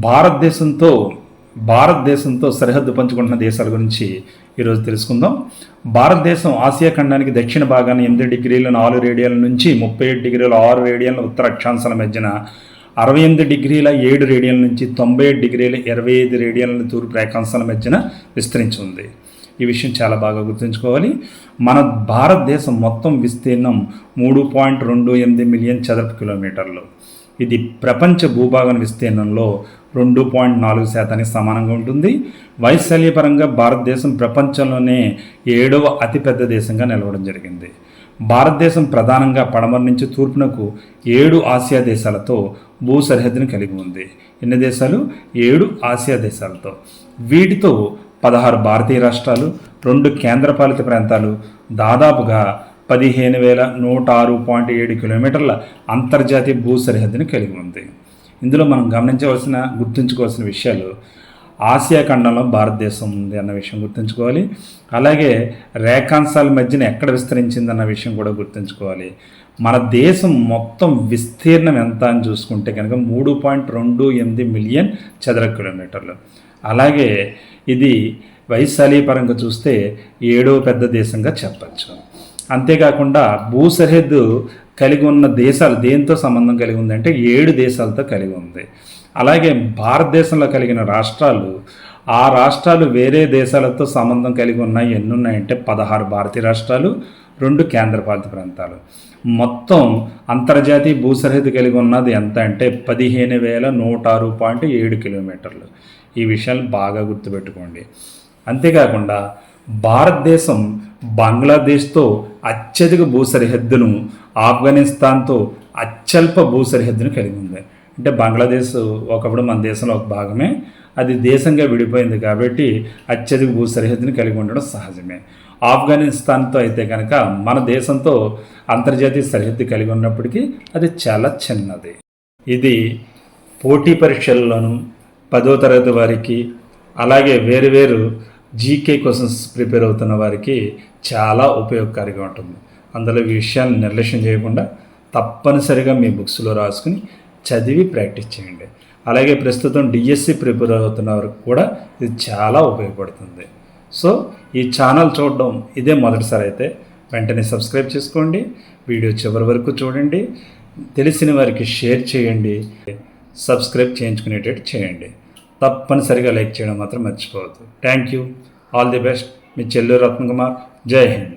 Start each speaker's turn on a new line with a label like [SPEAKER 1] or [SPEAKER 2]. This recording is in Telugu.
[SPEAKER 1] భారతదేశంతో సరిహద్దు పంచుకుంటున్న దేశాల గురించి ఈరోజు తెలుసుకుందాం. భారతదేశం ఆసియా ఖండానికి దక్షిణ భాగాన్ని 8 డిగ్రీల 4 రేడియన్ల నుంచి 37 డిగ్రీల 6 రేడియన్ల ఉత్తర అక్షాంశాల మధ్యన 68 డిగ్రీల 7 రేడియన్ల నుంచి 97 డిగ్రీల 25 రేడియన్ల తూర్పు రేఖాంశాల మధ్యన విస్తరించి ఉంది. ఈ విషయం చాలా బాగా గుర్తుంచుకోవాలి. మన భారతదేశం మొత్తం విస్తీర్ణం 3.28 మిలియన్ చదరపు కిలోమీటర్లు. ఇది ప్రపంచ భూభాగం విస్తీర్ణంలో 2.4% సమానంగా ఉంటుంది. వైశాల్యపరంగా భారతదేశం ప్రపంచంలోనే 7వ అతిపెద్ద దేశంగా నిలవడం జరిగింది. భారతదేశం ప్రధానంగా పడమర నుంచి తూర్పునకు 7 ఆసియా దేశాలతో భూ సరిహద్దును కలిగి ఉంది. ఎన్ని దేశాలు? 7 ఆసియా దేశాలతో. వీటితో 16 భారతీయ రాష్ట్రాలు, 2 కేంద్రపాలిత ప్రాంతాలు, దాదాపుగా 15,106.7 కిలోమీటర్ల అంతర్జాతీయ భూ సరిహద్దుని కలిగి ఉంది. ఇందులో మనం గుర్తుంచుకోవాల్సిన విషయాలు, ఆసియా ఖండంలో భారతదేశం ఉంది అన్న విషయం గుర్తుంచుకోవాలి. అలాగే రేఖాంశాల మధ్యన ఎక్కడ విస్తరించిందన్న విషయం కూడా గుర్తుంచుకోవాలి. మన దేశం మొత్తం విస్తీర్ణం ఎంత అని చూసుకుంటే కనుక 3.28 మిలియన్ చదరపు కిలోమీటర్లు. అలాగే ఇది వైశాల్యపరంగా చూస్తే 7వ పెద్ద దేశంగా చెప్పచ్చు. అంతేకాకుండా భూ సరిహద్దు కలిగి ఉన్న దేశాలు దేంతో సంబంధం కలిగి ఉందంటే 7 దేశాలతో కలిగి ఉంది. అలాగే భారతదేశంలో కలిగిన రాష్ట్రాలు, ఆ రాష్ట్రాలు వేరే దేశాలతో సంబంధం కలిగి ఉన్నాయి. ఎన్ని ఉన్నాయంటే 16 భారతీయ రాష్ట్రాలు, 2 కేంద్రపాలిత ప్రాంతాలు. మొత్తం అంతర్జాతీయ భూ సరిహద్దు కలిగి ఉన్నది ఎంత అంటే 15,106.7 కిలోమీటర్లు. ఈ విషయాలు బాగా గుర్తుపెట్టుకోండి. అంతేకాకుండా భారతదేశం బంగ్లాదేశ్తో అత్యధిక భూ సరిహద్దును, ఆఫ్ఘనిస్తాన్తో అత్యల్ప భూ సరిహద్దును కలిగి ఉంది. అంటే బంగ్లాదేశ్ ఒకప్పుడు మన దేశంలో ఒక భాగమే, అది దేశంగా విడిపోయింది కాబట్టి అత్యధిక భూ సరిహద్దుని కలిగి ఉండడం సహజమే. ఆఫ్ఘనిస్తాన్తో అయితే కనుక మన దేశంతో అంతర్జాతీయ సరిహద్దు కలిగి ఉన్నప్పటికీ అది చాలా చిన్నది. ఇది పోటీ పరీక్షల్లోనూ 10వ తరగతి వారికి, అలాగే వేరు జీకే క్వశ్చన్స్ ప్రిపేర్ అవుతున్న వారికి చాలా ఉపయోగకారిగా ఉంటుంది. అందులో ఈ విషయాన్ని నిర్లక్ష్యం చేయకుండా తప్పనిసరిగా మీ బుక్స్లో రాసుకుని చదివి ప్రాక్టీస్ చేయండి. అలాగే ప్రస్తుతం డిఎస్సి ప్రిపేర్ అవుతున్న వారికి కూడా ఇది చాలా ఉపయోగపడుతుంది. సో ఈ ఛానల్ చూడడం ఇదే మొదటిసారి అయితే వెంటనే సబ్స్క్రైబ్ చేసుకోండి. వీడియో చివరి వరకు చూడండి. తెలిసిన వారికి షేర్ చేయండి. సబ్స్క్రైబ్ చేయించుకునేటట్టు చేయండి. తప్పనిసరిగా లైక్ చేయడం మాత్రం మర్చిపోవద్దు. Thank you. All the best. మీ చెల్లూరు రత్నకుమార్. జై హింద్.